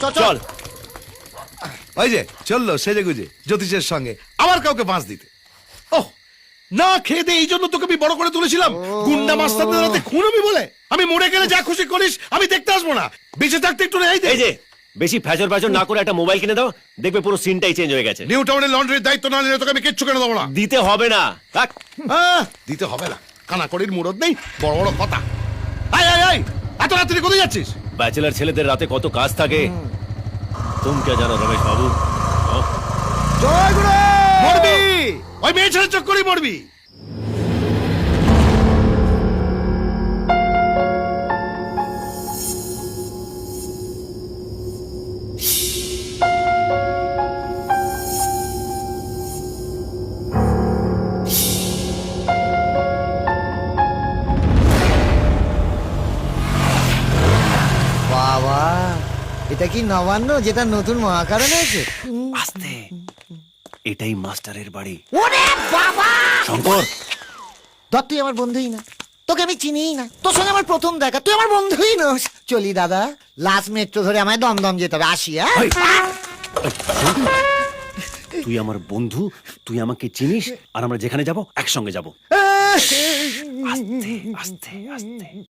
চল। ওই যে চললো সেজে গুজে জ্যোতিষের সঙ্গে আবার কাউকে বাঁশ দিতে। ওহ, না খেয়ে দে এই জন্য তোকে আমি বড় করে তুলেছিলাম, গুন্ডা মাস্টারদের হাতে খুন হবি বলে। আমি মরে গেলে যা খুশি করিস, আমি দেখতে আসবো না, বেঁচে থাকতে একটু রেহাই দে। এই যে বেশি ফ্যাচর ফ্যাচর না করে একটা মোবাইল কিনে দাও, দেখবে পুরো সিনটাই চেঞ্জ হয়ে গেছে। নিউ টাউনের লন্ড্রির দায়িত্ব না নিলে তোকে আমি কিচ্ছু কেন দেবো না। দিতে হবে না, থাক। দিতে হবে না, কানাকড়ির মুরদ নেই, বড় বড় কথা। আয় আয় আয়, এত রাত্রি কোথায় যাচ্ছিস? ব্যাচেলার ছেলেদের রাতে কত কাজ থাকে, তুমি কে জানো রমেশ বাবু? জয় গুরু। মরবি, ওই মেয়ে ছেলে চক্করই মরবি। বাবা, এটা কি নবান্ন যেটা নতুন মহাকারণ হয়েছে? আস্তে, এটাই মাস্টারের বাড়ি। ওরে বাবা! শঙ্কর, ধর, তুই আমার বন্ধুই না, তোকে আমি চিনিই না, তোর সঙ্গে আমার প্রথম দেখা, তুই আমার বন্ধুই নস। চলি দাদা, লাস্ট মেট্রো ধরে আমায় দমদম যেতে হবে, আসি। এই, তুই আমার বন্ধু, তুই আমাকে চিনিস, আর আমরা যেখানে যাব একসঙ্গে যাব। আস্তে আস্তে আস্তে।